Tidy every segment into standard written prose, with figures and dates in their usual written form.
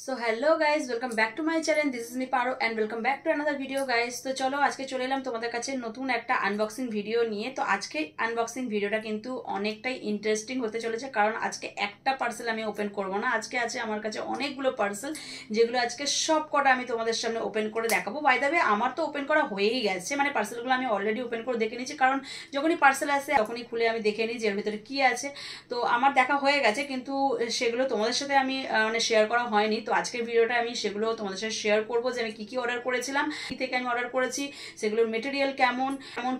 So hello guys, welcome back to my channel. This is me Paro and welcome back to another video guys. তো চলো আজকে চলে এলাম তোমাদের কাছে নতুন একটা আনবক্সিং ভিডিও নিয়ে। তো আজকে আনবক্সিং ভিডিওটা কিন্তু অনেকটাই ইন্টারেস্টিং হতে চলেছে, কারণ আজকে একটা পার্সেল আমি ওপেন করব না। আজকে আছে আমার কাছে অনেকগুলো পার্সেল, যেগুলো আজকে সব কটা আমি তোমাদের সামনে ওপেন করে দেখাবো। বাই দ্য ওয়ে, আমার তো ওপেন করা হয়েই গেছে, মানে পার্সেলগুলো আমি অলরেডি ওপেন করে দেখে নিয়েছি, কারণ যখনই পার্সেল আসে তখনই খুলে আমি দেখে নিই যে এর ভিতরে কি আছে। তো আমার দেখা হয়ে গেছে, কিন্তু সেগুলো তোমাদের সাথে আমি মানে শেয়ার করা হয়নি। তো আজকের ভিডিওটা আমি সেগুলো তোমাদের সাথে শেয়ার করবো যে আমি কি কি অর্ডার করেছিলাম, কি থেকে আমি অর্ডার করেছি, সেগুলোর মেটেরিয়াল কেমন,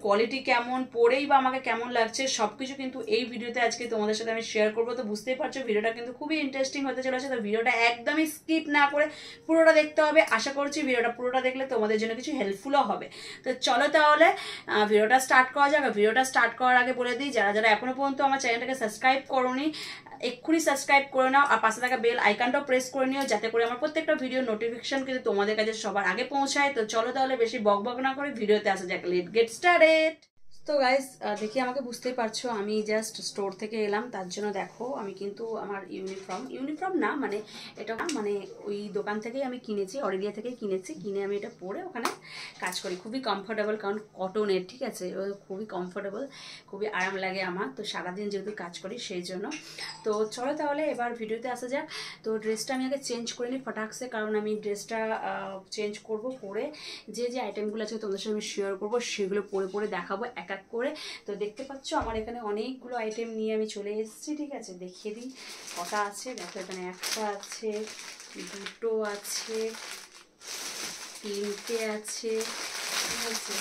কোয়ালিটি কেমন, পরেই বা আমাকে কেমন লাগছে, সবকিছু কিন্তু এই ভিডিওতে আজকে তোমাদের সাথে আমি শেয়ার করবো। তো বুঝতেই পারছো ভিডিওটা কিন্তু খুবই ইন্টারেস্টিং হতে চলেছে। তো ভিডিওটা একদমই স্কিপ না করে পুরোটা দেখতে হবে। আশা করছি ভিডিওটা পুরোটা দেখলে তোমাদের জন্য কিছু হেল্পফুলও হবে। তো চলো তাহলে ভিডিওটা স্টার্ট করা যাক। ভিডিওটা স্টার্ট করার আগে বলে দিই, যারা যারা এখনো পর্যন্ত আমার চ্যানেলটাকে সাবস্ক্রাইব করোনি এক্ষুনি সাবস্ক্রাইব করে নাও, আর পাশে থাকা বেল আইকনটাও প্রেস করে নিও, যাতে করে আমার প্রত্যেকটা ভিডিও নোটিফিকেশন কিন্তু তোমাদের কাছে সবার আগে পৌঁছায়। তো চলো তাহলে বেশি বকবক না করে ভিডিওতে আসা যাক। Let's get started. তো গাইস দেখি আমাকে বুঝতেই পারছো আমি জাস্ট স্টোর থেকে এলাম, তার জন্য দেখো আমি কিন্তু আমার ইউনিফর্ম না, মানে এটা মানে ওই দোকান থেকেই আমি কিনেছি, অরেলিয়া থেকেই কিনে আমি এটা পরে ওখানে কাজ করি। খুবই কমফোর্টেবল, কারণ কটনের, ঠিক আছে, খুবই কমফোর্টেবল, খুবই আরাম লাগে আমার। তো সারাদিন যেহেতু কাজ করি সেই জন্য। তো চলো তাহলে এবার ভিডিওতে আসা যাক। তো ড্রেসটা আমি আগে চেঞ্জ করে নিই ফটাকসে, কারণ আমি ড্রেসটা চেঞ্জ করব, পরে যে যে আইটেমগুলো আছে তোমাদের সাথে আমি শেয়ার করবো, সেগুলো পরে দেখাবো এক এক করে। তো দেখতে পাচ্ছ আমার এখানে অনেকগুলো আইটেম নিয়ে আমি চলে এসেছি, ঠিক আছে। দেখিয়ে দিই কটা আছে। দেখো এখানে একটা আছে, দুটো আছে, তিনটে আছে, ঠিক আছে।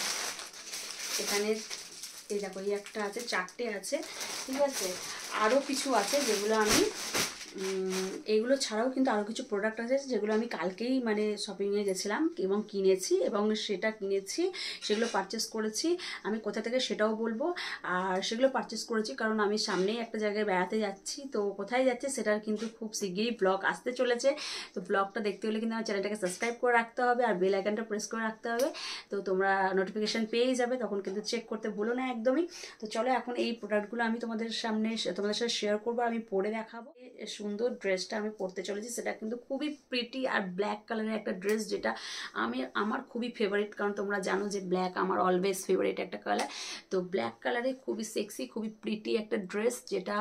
এখানে এই দেখো এই একটা আছে, চারটে আছে, ঠিক আছে। আরও কিছু আছে যেগুলো আমি এইগুলো ছাড়াও কিন্তু আরও কিছু প্রোডাক্ট আছে যেগুলো আমি কালকেই মানে শপিংয়ে গেছিলাম এবং কিনেছি, এবং সেগুলো পারচেস করেছি। আমি কোথা থেকে সেটাও বলবো। আর সেগুলো পারচেস করেছি কারণ আমি সামনেই একটা জায়গায় বেড়াতে যাচ্ছি। তো কোথায় যাচ্ছি সেটার কিন্তু খুব শিগগিরই ব্লগ আসতে চলেছে। তো ব্লগটা দেখতে হলে কিন্তু আমার চ্যানেলটাকে সাবস্ক্রাইব করে রাখতে হবে, আর বেল আইকনটা প্রেস করে রাখতে হবে। তো তোমরা নোটিফিকেশান পেয়ে যাবে, তখন কিন্তু চেক করতে ভুলো না একদমই। তো চলো এখন এই প্রোডাক্টগুলো আমি তোমাদের সাথে শেয়ার করবো, আমি পরে দেখাবো। সুন্দর ড্রেসটা আমি পরতে চলেছি, সেটা কিন্তু খুবই প্রিটি আর ব্ল্যাক কালারের একটা ড্রেস, যেটা আমার খুবই ফেভারিট, কারণ তোমরা জানো যে ব্ল্যাক আমার অলওয়েজ ফেভারিট একটা কালার। তো ব্ল্যাক কালারে খুবই সেক্সি, খুবই প্রিটি একটা ড্রেস, যেটা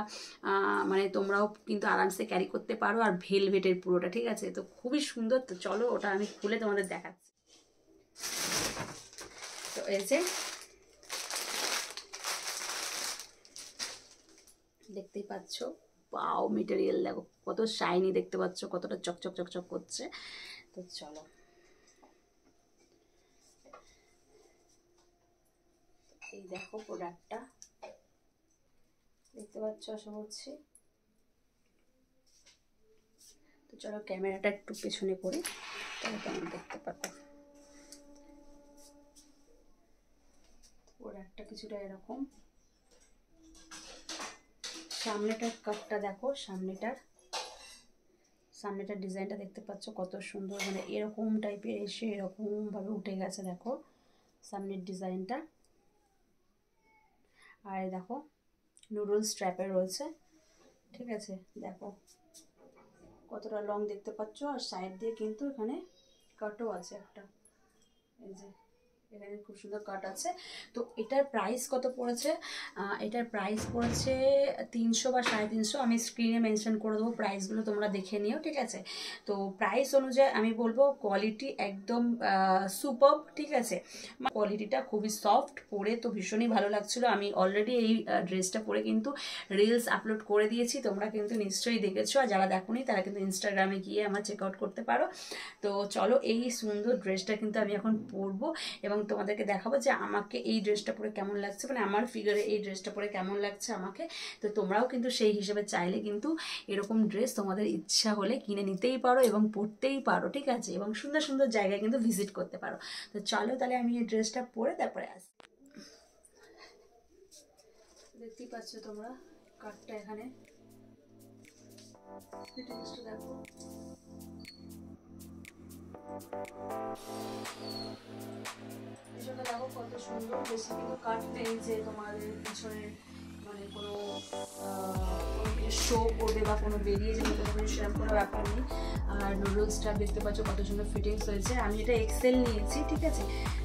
মানে তোমরাও কিন্তু আরামসে ক্যারি করতে পারো, আর ভেলভেটের পুরোটা, ঠিক আছে। তো খুবই সুন্দর। তো চলো ওটা আমি খুলে তোমাদের দেখাচ্ছি। তো এই যে দেখতেই পাচ্ছ, পাও মেটেরিয়াল দেখো কত শাইনি, দেখতে পাচ্ছ কতটা চকচক চকচক করছে। তো চলো এই দেখো প্রোডাক্টটা দেখতে পাচ্ছ আশা করছি। তো চলো ক্যামেরাটা একটু পেছনে করে তাহলে তোমরা দেখতে পাবে। প্রোডাক্টটা কিছুটা এরকম, সামনেটার কাটটা দেখো, সামনেটার ডিজাইনটা দেখতে পাচ্ছ কত সুন্দর, মানে এরকম টাইপের এসে এরকম ভাবে উঠে গেছে দেখো সামনের ডিজাইনটা। আর দেখো নুডলস স্ট্র্যাপে রয়েছে, ঠিক আছে। দেখো কতটা লং দেখতে পাচ্ছ, আর সাইড দিয়ে কিন্তু এখানে কাটও আছে একটা, এই যে এখানে খুব সুন্দর কাট আছে। তো এটার প্রাইস কত পড়েছে? এটার প্রাইস পড়েছে 300 বা 350। আমি স্ক্রিনে মেনশন করে দেবো প্রাইসগুলো, তোমরা দেখে নিও, ঠিক আছে। তো প্রাইস অনুযায়ী আমি বলবো কোয়ালিটি একদম সুপারব, ঠিক আছে। কোয়ালিটিটা খুবই সফট, পরে তো ভীষণই ভালো লাগছিলো। আমি অলরেডি এই ড্রেসটা পরে কিন্তু রিলস আপলোড করে দিয়েছি, তোমরা কিন্তু নিশ্চয়ই দেখেছো, আর যারা দেখোনি তারা কিন্তু ইনস্টাগ্রামে গিয়ে আমার চেক আউট করতে পারো। তো চলো এই সুন্দর ড্রেসটা কিন্তু আমি এখন পরবো এবং তোমাদেরকে দেখাবো যে আমাকে এই ড্রেসটা পরে কেমন লাগছে, মানে আমার ফিগারে এই ড্রেসটা পরে কেমন লাগছে আমাকে। তো তোমরাও কিন্তু সেই হিসেবে চাইলে কিন্তু এরকম ড্রেস তোমাদের ইচ্ছা হলে কিনে নিতেই পারো এবং পরতেই পারো, ঠিক আছে, এবং সুন্দর সুন্দর জায়গায় কিন্তু ভিজিট করতে পারো। তো চলো তাহলে আমি এই ড্রেসটা পরে তারপরে আসি। দেখতেই পাচ্ছ তোমরা কাটটা এখানে, দেখো পিছনে দেখো কত সুন্দর, বেশি কিন্তু কাট নেই যে তোমাদের পিছনে মানে কোনো শো করবে বা কোনো বেরিয়ে যাবে কোনো সেরকম কোনো ব্যাপার নেই। আর নুডলসটা দেখতে পাচ্ছ কত সুন্দর ফিটিংস হয়েছে। আমি এটা এক্সেল নিয়েছি, ঠিক আছে।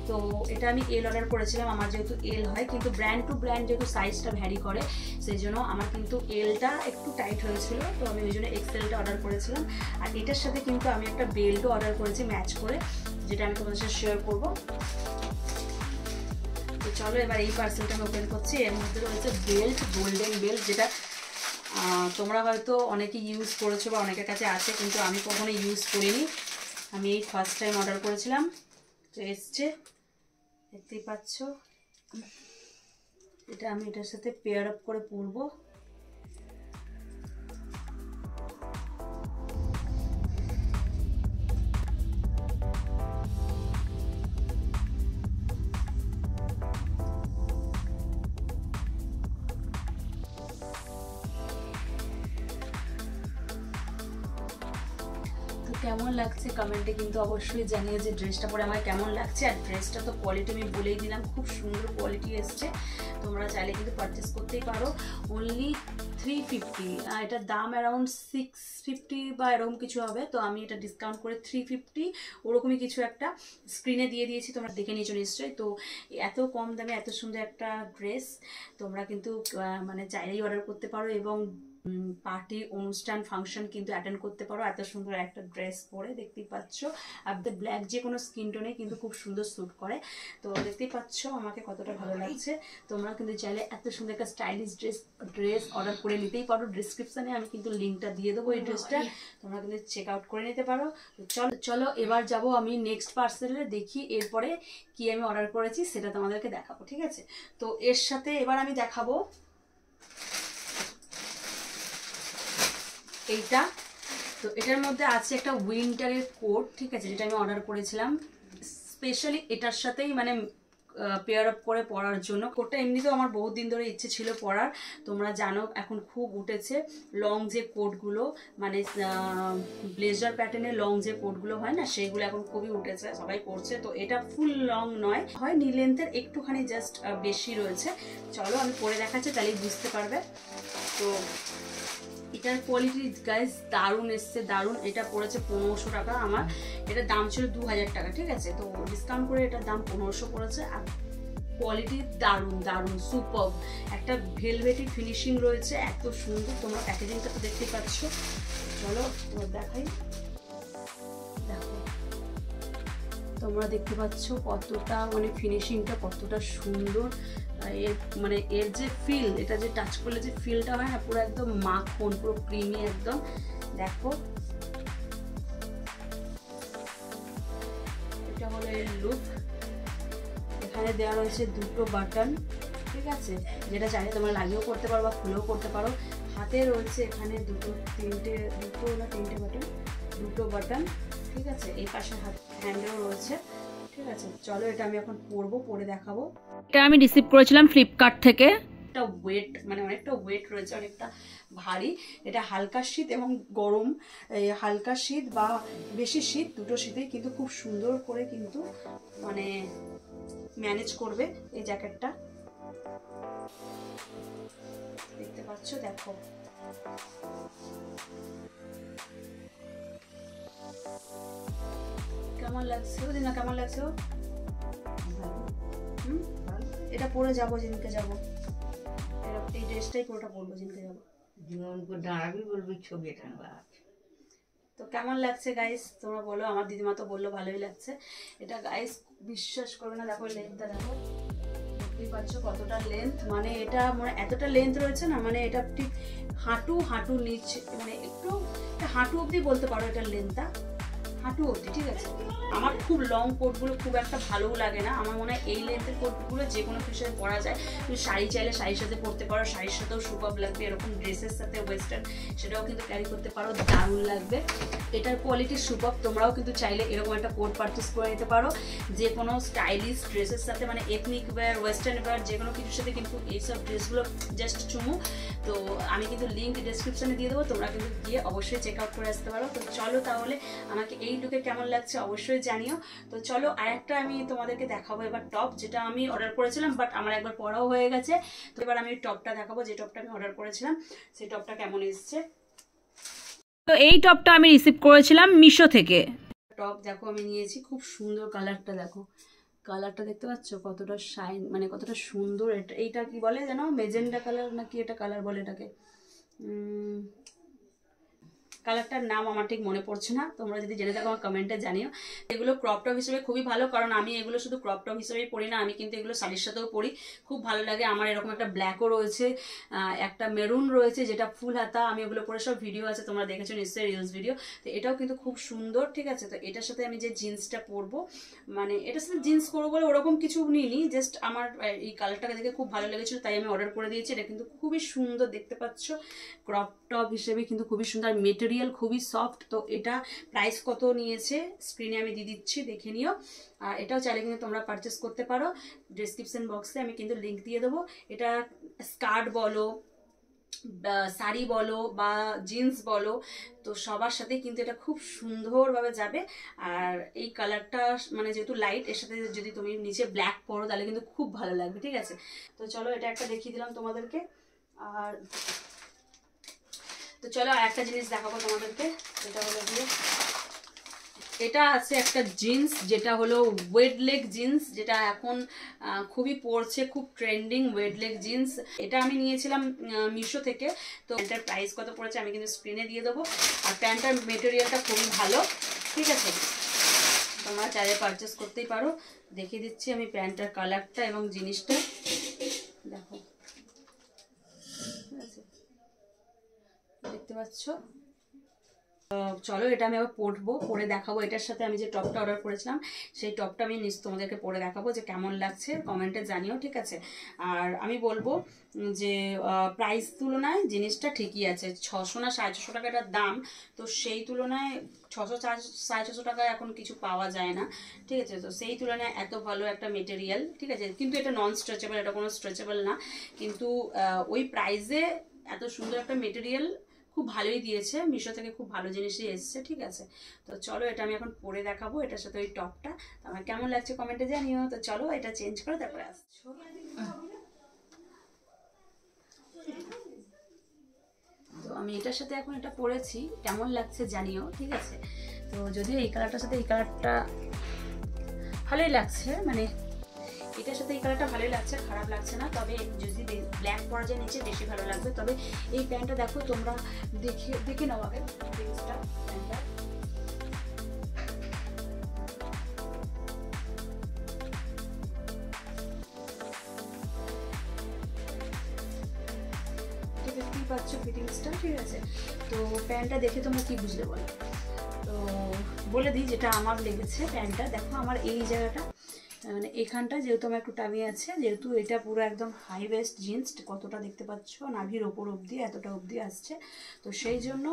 তো এটা আমি এল অর্ডার করেছিলাম, আমার যেহেতু এল হয়, কিন্তু ব্র্যান্ড টু ব্র্যান্ড যেহেতু সাইজটা ভ্যারি করে সেই জন্য আমার কিন্তু এলটা একটু টাইট হয়েছিল, তো আমি ওই জন্য এক্সেলটা অর্ডার করেছিলাম। আর এটার সাথে কিন্তু আমি একটা বেল্টও অর্ডার করেছি ম্যাচ করে, যেটা আমি তোমাদের সাথে শেয়ার করবো। তো চলো এবার এই পার্সেলটা আমি ওপেন করছি। এর মধ্যে রয়েছে বেল্ট, গোল্ডেন বেল্ট, যেটা তোমরা হয়তো অনেকে ইউজ করেছো বা অনেকের কাছে আছে, কিন্তু আমি কখনো ইউজ করিনি। আমি এই ফার্স্ট টাইম অর্ডার করেছিলাম, তো এসছে দেখতেই পাচ্ছ। এটা আমি এটার সাথে পেয়ার আপ করে পরবো। কেমন লাগছে কমেন্টে কিন্তু অবশ্যই জানিয়ে যে ড্রেসটা পরে আমার কেমন লাগছে। আর ড্রেসটা তো কোয়ালিটি আমি বলেই দিলাম, খুব সুন্দর কোয়ালিটি এসছে। তোমরা চাইলে কিন্তু পারচেস করতেই পারো। অনলি 350, এটার দাম অ্যারাউন্ড 650 বা এরকম কিছু হবে। তো আমি এটা ডিসকাউন্ট করে 350 ওরকমই কিছু একটা স্ক্রিনে দিয়ে দিয়েছি, তোমরা দেখে নিয়েছো নিশ্চয়ই। তো এত কম দামে এত সুন্দর একটা ড্রেস তোমরা কিন্তু মানে চাইলেই অর্ডার করতে পারো, এবং পার্টি অনুষ্ঠান ফাংশন কিন্তু অ্যাটেন্ড করতে পারো এত সুন্দর একটা ড্রেস পরে। দেখতেই পাচ্ছ, আর ব্ল্যাক যে কোনো স্কিন টোনে কিন্তু খুব সুন্দর স্যুট করে। তো দেখতেই পাচ্ছ আমাকে কতটা ভালো লাগছে। তোমরা কিন্তু চাইলে এত সুন্দর একটা স্টাইলিশ ড্রেস অর্ডার করে নিতেই পারো। ডিসক্রিপশানে আমি কিন্তু লিঙ্কটা দিয়ে দেবো এই ড্রেসটা, তোমরা কিন্তু চেক আউট করে নিতে পারো। তো চলো এবার যাব আমি নেক্সট পার্সেলে, দেখি এরপরে কি আমি অর্ডার করেছি সেটা তোমাদেরকে দেখাবো, ঠিক আছে। তো এর সাথে এবার আমি দেখাবো এইটা। তো এটার মধ্যে আছে একটা উইন্টারের কোট, ঠিক আছে, যেটা আমি অর্ডার করেছিলাম স্পেশালি এটার সাথেই মানে পেয়ার আপ করে পরার জন্য। কোটটা এমনিতেও আমার বহুত দিন ধরে ইচ্ছে ছিল পরার। তোমরা জানো এখন খুব উঠেছে লং যে কোটগুলো, মানে ব্লেজার প্যাটার্নের লং যে কোটগুলো হয় না, সেইগুলো এখন খুবই উঠেছে, সবাই পরছে। তো এটা ফুল লং নয়, হয় নি লেন্থের একটুখানি জাস্ট বেশি রয়েছে। চলো আমি পরে দেখাচ্ছি, তাহলেই বুঝতে পারবে। তো এটার কোয়ালিটি গাইজ দারুণ এসছে, দারুণ। এটা পড়েছে 1500 টাকা, আমার এটার দাম ছিল 2000 টাকা, ঠিক আছে। তো ডিসকাউন্ট করে এটার দাম 1500 পড়েছে। আর কোয়ালিটি দারুণ দারুণ সুপারব, একটা ভেলভেটি ফিনিশিং রয়েছে, এত সুন্দর। তোমরা প্যাকেজিংটা তো দেখতেই পাচ্ছ। চলো তোমার দেখাই, দেখো তোমরা দেখতে পাচ্ছ কতটা মানে ফিনিশিংটা কতটা সুন্দর। এর মানে এর যে ফিল, এটা যে টাচ করলে যে ফিলটা হয় না, পুরো একদম মাখন, পুরো ক্রিমি একদম। দেখো এটা হলো এর লুক। এখানে দেওয়া রয়েছে দুটো বাটন, ঠিক আছে, যেটা চাইলে তোমরা লাগিয়েও করতে পারো বা খুলেও করতে পারো। হাতে রয়েছে এখানে দুটো বাটন, দুটো বাটন, ঠিক আছে। এই পাশে হ্যান্ডেও রয়েছে, ঠিক আছে। চলো এটা আমি এখন পরবো, পরে দেখাবো। এটা আমি রিসিভ করেছিলাম ফ্লিপকার্ট থেকে। একটা ওয়েট মানে অনেকটা ওয়েট রয়েছে, অনেকটা ভারী। এটা হালকা শীত এবং গরম, হালকা শীত বা বেশি শীত দুটো শীতেই কিন্তু খুব সুন্দর করে কিন্তু মানে ম্যানেজ করবে এই জ্যাকেটটা। দেখতে পাচ্ছ, দেখো কেমন লাগছে দিনা, কেমন লাগছে? এটা পরে যাবো যেদিনকে যাবো, এই ড্রেসটাই পুরোটা পরবো যেদিনকে যাবো। দাঁড়াবি বলবি ছবি টানবা। তো কেমন লাগছে গাইস তোমরা বলো। আমার দিদিমা তো বললো ভালোই লাগছে। এটা গাইস বিশ্বাস করবে না, দেখো লেন্থটা দেখো, দেখতেই পাচ্ছ কতটা লেন্থ। মানে এটা মানে এতটা লেন্থ রয়েছে না, মানে এটা ঠিক হাঁটু নিচে, মানে একটু হাঁটু অবধি বলতে পারো এটার লেন্থটা, হাঁটু অবধি, ঠিক আছে। আমার খুব লং কোটগুলো খুব একটা ভালোও লাগে না। আমার মনে হয় এই লেন্থের কোটগুলো যে কোনো কিছুর সাথে পরা যায়। তুমি শাড়ি চাইলে শাড়ির সাথে পরতে পারো, শাড়ির সাথেও সুপার লাগবে। এরকম ড্রেসের সাথে ওয়েস্টার্ন সেটাও কিন্তু ক্যারি করতে পারো, দারুণ লাগবে। এটার কোয়ালিটি সুপার। তোমরাও কিন্তু চাইলে এরকম একটা কোট পারচেস করে নিতে পারো যে কোনো স্টাইলিশ ড্রেসের সাথে, মানে এথনিক ওয়্যার, ওয়েস্টার্ন ওয়্যার, যে কোনো কিছুর সাথে কিন্তু এইসব ড্রেসগুলো জাস্ট চুমু। তো আমি কিন্তু লিঙ্ক ডিসক্রিপশনে দিয়ে দেবো, তোমরা কিন্তু গিয়ে অবশ্যই চেক আউট করে আসতে পারো। তো চলো তাহলে আমাকে এই লুকে কেমন লাগছে অবশ্যই জানিও। তো চলো আরেকটা আমি তোমাদেরকে দেখাবো এবার টপ, যেটা আমি অর্ডার করেছিলাম বাট আমার একবার পরাও হয়ে গেছে। তো এবার আমি টপটা দেখাবো, যে টপটা আমি অর্ডার করেছিলাম সেই টপটা কেমন এসছে। তো এই টপটা আমি রিসিভ করেছিলাম মিশো থেকে। টপ দেখো আমি নিয়েছি, খুব সুন্দর কালারটা, দেখো কালারটা দেখতে পাচ্ছ কতটা শাইন, মানে কতটা সুন্দর। এইটা কি বলে জানো, মেজেন্ডা কালার নাকি এটা কালার বলে এটাকে, কালারটার নাম আমার ঠিক মনে পড়ছে না, তোমরা যদি জেনে থাকো আমার কমেন্টে জানিও। এগুলো ক্রপ টপ হিসেবে খুবই ভালো, কারণ আমি এগুলো শুধু ক্রপ টপ হিসেবেই পরি না, আমি কিন্তু এগুলো শাড়ির সাথেও পরি, খুব ভালো লাগে আমার। এরকম একটা ব্ল্যাকও রয়েছে, একটা মেরুন রয়েছে যেটা ফুল হাতা, আমি এগুলো পরে সব ভিডিও আছে তোমরা দেখেছো নিশ্চয়ই, রিলস ভিডিও। তো এটাও কিন্তু খুব সুন্দর, ঠিক আছে। তো এটার সাথে আমি যে জিন্সটা পরবো, মানে এটার সাথে জিন্স করবো বলে ওরকম কিছু নিইনি, জাস্ট আমার এই কালারটাকে দেখে খুব ভালো লেগেছিল তাই আমি অর্ডার করে দিয়েছি। এটা কিন্তু খুবই সুন্দর দেখতে পাচ্ছ, ক্রপ টপ হিসেবে কিন্তু খুবই সুন্দর, মেটেরিয়াল খুবই সফট। তো এটা প্রাইস কত নিয়েছে স্ক্রিনে আমি দিয়ে দিচ্ছি, দেখে নিও। আর এটাও চাইলে কিন্তু তোমরা পারচেস করতে পারো, ডেসক্রিপশন বক্সে আমি কিন্তু লিঙ্ক দিয়ে দেবো। এটা স্কার্ট বলো, শাড়ি বলো বা জিন্স বলো, তো সবার সাথে কিন্তু এটা খুব সুন্দরভাবে যাবে। আর এই কালারটা মানে যেহেতু লাইট, এর সাথে যদি তুমি নিচে ব্ল্যাক পরো তাহলে কিন্তু খুব ভালো লাগবে, ঠিক আছে। তো চলো এটা একটা দেখিয়ে দিলাম তোমাদেরকে। আর তো চলো আর একটা জিনিস দেখাবো তোমাদেরকে, যেটা হলো গিয়ে এটা আছে একটা জিন্স, যেটা হলো ওয়েড লেগ জিন্স, যেটা এখন খুবই পড়ছে, খুব ট্রেন্ডিং ওয়েড লেগ জিন্স। এটা আমি নিয়েছিলাম মিশো থেকে। তো এটার প্রাইস কত পড়েছে আমি কিন্তু স্ক্রিনে দিয়ে দেবো। আর প্যান্টটার মেটেরিয়ালটা খুবই ভালো, ঠিক আছে, তোমরা চাইলে পারচেস করতেই পারো। দেখিয়ে দিচ্ছি আমি প্যান্টটার কালারটা এবং জিনিসটা, দেখো ঠিক আছে, দেখতে পাচ্ছ। চলো এটা আমি আবার পরবো, পরে দেখাবো। এটার সাথে আমি যে টপটা অর্ডার করেছিলাম সেই টপটা আমি তোমাদেরকে পরে দেখাবো যে কেমন লাগছে, কমেন্টে জানিও, ঠিক আছে। আর আমি বলবো যে প্রাইস তুলনায় জিনিসটা ঠিকই আছে, 600 না 650 টাকা এটার দাম। তো সেই তুলনায় 600 650 টাকায় এখন কিছু পাওয়া যায় না, ঠিক আছে। তো সেই তুলনায় এত ভালো একটা মেটেরিয়াল, ঠিক আছে, কিন্তু এটা নন স্ট্রেচেবল, এটা কোনো স্ট্রেচেবল না, কিন্তু ওই প্রাইসে এত সুন্দর একটা মেটেরিয়াল খুব ভালোই দিয়েছে, মিশো থেকে খুব ভালো জিনিসই এসছে, ঠিক আছে। তো চলো এটা আমি এখন পরে দেখাবো এটার সাথে ওই টপটা, আমার কেমন লাগছে কমেন্টে জানিও। তো চলো এটা চেঞ্জ করে তারপরে আসছো। তো আমি এটার সাথে এখন এটা পরেছি, কেমন লাগছে জানিও, ঠিক আছে। তো যদিও এই কালারটার সাথে এই কালারটা ভালোই লাগছে, মানে এটার সাথে এই কালারটা ভালোই লাগছে, খারাপ লাগছে না। তবে যদি ব্ল্যাক পরা যায় নিচে বেশি ভালো লাগবে। তবে এই প্যান্টটা দেখো তোমরা, দেখে নাও আগে প্যান্টটা। দেখতেই পাচ্ছ ফিটিংসটা, ঠিক আছে। তো প্যান্টটা দেখে তোমরা কি বুঝলে বলো, তো বলে দিই যেটা আমার লেগেছে। প্যান্টটা দেখো আমার এই জায়গাটা, মানে এখানটা যেহেতু আমার একটু টামি আছে, যেহেতু এটা পুরো একদম হাই ওয়েস্ট জিন্স, কতটা দেখতে পাচ্ছ নাভির ওপর অবধি এতটা অবধি আসছে, তো সেই জন্য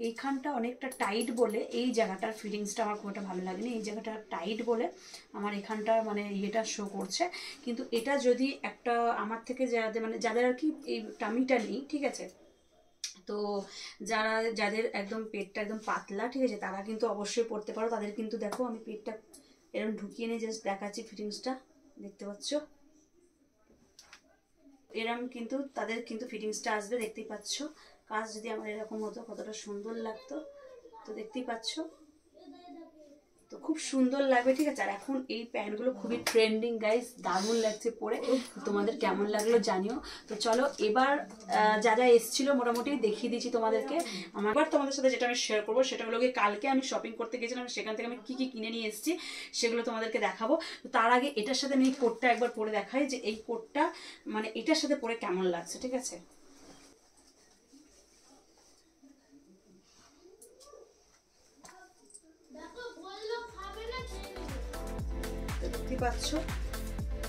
এইখানটা অনেকটা টাইট বলে এই জায়গাটার ফিটিংসটা আমার খুব একটা ভালো লাগেনি। এই জায়গাটা টাইট বলে আমার এখানটা মানে ইয়েটা শো করছে। কিন্তু এটা যদি একটা আমার থেকে যাদের মানে যাদের আর কি এই টামিটা নেই, ঠিক আছে, তো যাদের একদম পেটটা একদম পাতলা, ঠিক আছে, তারা কিন্তু অবশ্যই পড়তে পারো। তাদের কিন্তু দেখো আমি পেটটা এরকম ঢুকিয়ে নিয়ে জাস্ট দেখাচ্ছি, ফিটিংসটা দেখতে পাচ্ছ, এরকম কিন্তু তাদের কিন্তু ফিটিংসটা আসবে, দেখতেই পাচ্ছ। কাজ যদি আমার এরকম হতো কতটা সুন্দর লাগতো, তো দেখতেই পাচ্ছ, তো খুব সুন্দর লাগবে, ঠিক আছে। আর এখন এই প্যান্টগুলো খুবই ট্রেন্ডিং গাইস, দারুণ লাগছে পরে, তোমাদের কেমন লাগলো জানিও। তো চলো এবার যা যা এসেছিলো মোটামুটি দেখিয়ে দিচ্ছি তোমাদেরকে। এবার তোমাদের সাথে যেটা আমি শেয়ার করবো সেটা হলো কালকে আমি শপিং করতে গেছিলাম, সেখান থেকে আমি কি কি কিনে নিয়ে এসেছি সেগুলো তোমাদেরকে দেখাবো। তো তার আগে এটার সাথে আমি এই কোটটা একবার পরে দেখাই, যে এই কোটটা মানে এটার সাথে পরে কেমন লাগছে, ঠিক আছে। দেখতে পাচ্ছ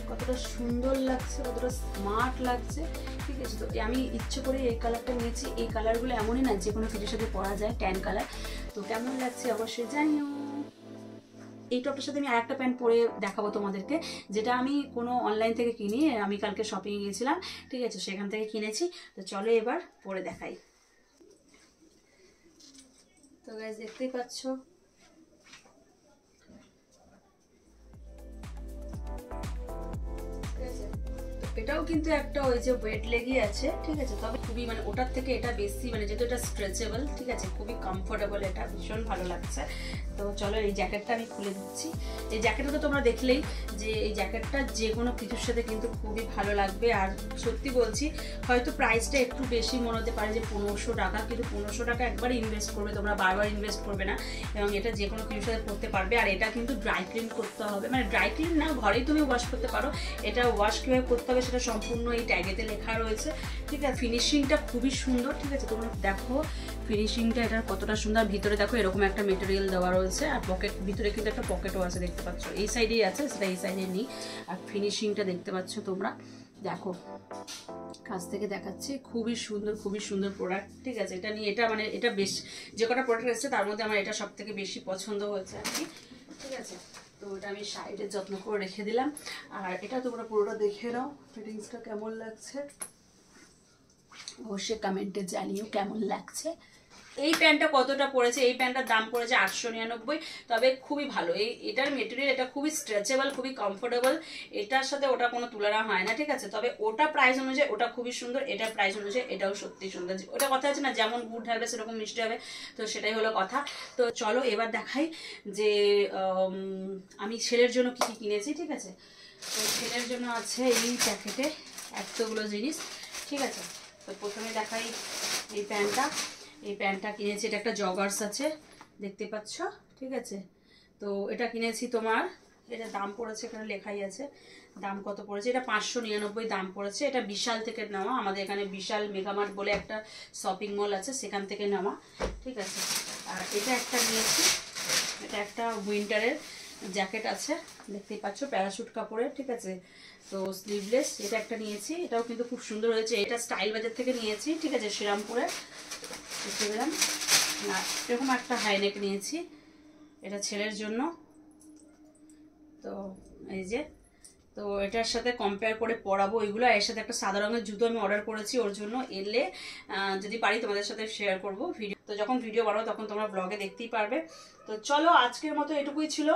কতটা সুন্দর লাগছে, কতটা স্মার্ট লাগছে, ঠিক আছে। তো আমি ইচ্ছে করে এই কালারটা নিয়েছি। এই কালারগুলো এমনই না যে কোনো কিছুর সাথে পরা যায়, ট্যান কালার। তো কেমন লাগছে অবশ্যই জানিও। এই টপটার সাথে আমি আরেকটা প্যান্ট পরে দেখাবো তোমাদেরকে, যেটা আমি কোনো অনলাইন থেকে কিনি, আমি কালকে শপিংয়ে গিয়েছিলাম, ঠিক আছে, সেখান থেকে কিনেছি। তো চলো এবার পরে দেখাই। তো গাইস দেখতেই পাচ্ছ এটাও কিন্তু একটা ওই যে ওয়েট লেগই আছে, ঠিক আছে, তবে খুবই মানে ওটার থেকে এটা বেশি মানে যেহেতু এটা স্ট্রেচেবল, ঠিক আছে, খুবই কমফোর্টেবল, এটা ভীষণ ভালো লাগছে। তো চলো এই জ্যাকেটটা আমি খুলে দিচ্ছি। এই জ্যাকেটটা তো তোমরা দেখলেই যে এই জ্যাকেটটা যে কোনো কিছুর সাথে কিন্তু খুবই ভালো লাগবে। আর সত্যি বলছি, হয়তো প্রাইসটা একটু বেশি মনে হতে পারে যে 1500 টাকা, কিন্তু 1500 টাকা একবার ইনভেস্ট করবে তোমরা, বারবার ইনভেস্ট করবে না, এবং এটা যে কোনো কিছুর সাথে পরতে পারবে। আর এটা কিন্তু ড্রাই ক্লিন করতে হবে, মানে ড্রাই ক্লিন না, ঘরেই তুমি ওয়াশ করতে পারো। এটা ওয়াশ কীভাবে করতে হবে সেটা সম্পূর্ণ এই ট্যাগেতে লেখা রয়েছে, ঠিক আছে। ফিনিশিংটা খুবই সুন্দর, ঠিক আছে, তোমরা দেখো ফিনিশিংটা এটার কতটা সুন্দর। ভিতরে দেখো এরকম একটা মেটেরিয়াল দেওয়া রয়েছে, আর পকেট ভিতরে কিন্তু একটা পকেটও আছে, দেখতে পাচ্ছ, এই সাইডেই আছে, সেটা এই সাইডে নেই। আর ফিনিশিংটা দেখতে পাচ্ছ তোমরা, দেখো কাছ থেকে দেখাচ্ছি, খুবই সুন্দর প্রোডাক্ট, ঠিক আছে। এটা নিয়ে এটা মানে এটা বেশ, যে কটা প্রোডাক্ট এসেছে তার মধ্যে আমার এটা সব থেকে বেশি পছন্দ হয়েছে আর কি, ঠিক আছে। তো এটা আমি সাইডে যত্ন করে রেখে দিলাম। আর এটা তোমরা পুরোটা দেখে নাও, ফিটিংসটা কেমন লাগছে অবশ্যই কমেন্টে জানিও কেমন লাগছে। এই প্যান্টটা কতটা পড়েছে, এই প্যান্টটার দাম পড়েছে 899, তবে খুবই ভালো। এটার মেটেরিয়াল, এটা খুবই স্ট্রেচেবল, খুবই কমফোর্টেবল, এটার সাথে ওটা কোনো তুলনা হয় না, ঠিক আছে। তবে ওটা প্রাইস অনুযায়ী ওটা খুবই সুন্দর, এটার প্রাইস অনুযায়ী এটাও সত্যি সুন্দর। ওটা কথা আছে না, যেমন গুড় ঢালবে সেরকম মিষ্টি হবে, তো সেটাই হলো কথা। তো চলো এবার দেখাই যে আমি ছেলের জন্য কি কি কিনেছি, ঠিক আছে। তো ছেলের জন্য আছে এই প্যাকেটে এতগুলো জিনিস, ঠিক আছে। তো প্রথমে দেখাই এই প্যান্টটা কিনেছি, এটা একটা জগার্স আছে, দেখতে পাচ্ছ, ঠিক আছে। তো এটা কিনেছি তোমার, এটা দাম পড়েছে, এখানে লেখাই আছে দাম কত পড়েছে, এটা 599 দাম পড়েছে। এটা বিশাল থেকে নেওয়া, আমাদের এখানে বিশাল মেগামার্ট বলে একটা শপিং মল আছে, সেখান থেকে নেওয়া, ঠিক আছে। আর এটা একটা নিয়েছি, এটা একটা উইন্টারের জ্যাকেট আছে, দেখতেই পাচ্ছ, প্যারাশুট কাপড়ের, ঠিক আছে। তো স্লিভলেস এটা একটা নিয়েছি, এটাও কিন্তু খুব সুন্দর হয়েছে। এটা স্টাইল বাজার থেকে নিয়েছি, ঠিক আছে, শ্রীরামপুরে, দেখতে পেলাম। আর এরকম একটা হাইনেক নিয়েছি, এটা ছেলের জন্য। তো এই যে, তো এটার সাথে কম্পেয়ার করে পরাবো এগুলো। এর সাথে একটা সাদা রঙের জুতো আমি অর্ডার করেছি ওর জন্য, এলে যদি পারি তোমাদের সাথে শেয়ার করবো ভিডিও। তো যখন ভিডিও বানাবো তখন তোমরা ব্লগে দেখতেই পারবে। তো চলো আজকের মতো এটুকুই ছিল।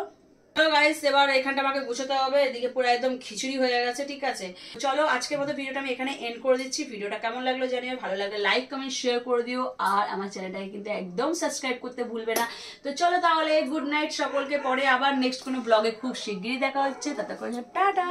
চলো গাইস, এবার এখানটা আমাকে গুছাতে হবে, এদিকে পুরো একদম খিচুড়ি হয়ে গেছে, ঠিক আছে। চলো আজকের মতো ভিডিওটা আমি এখানে এন্ড করে দিচ্ছি। ভিডিওটা কেমন লাগলো জানিও, ভালো লাগলে লাইক কমেন্ট শেয়ার করে দিও, আর আমার চ্যানেলটাকে কিন্তু একদম সাবস্ক্রাইব করতে ভুলবে না। তো চলো তাহলে গুড নাইট সকলকে, পরে আবার নেক্সট কোনো ব্লগে খুব শিগগিরই দেখা হচ্ছে, ততক্ষণ টাটা।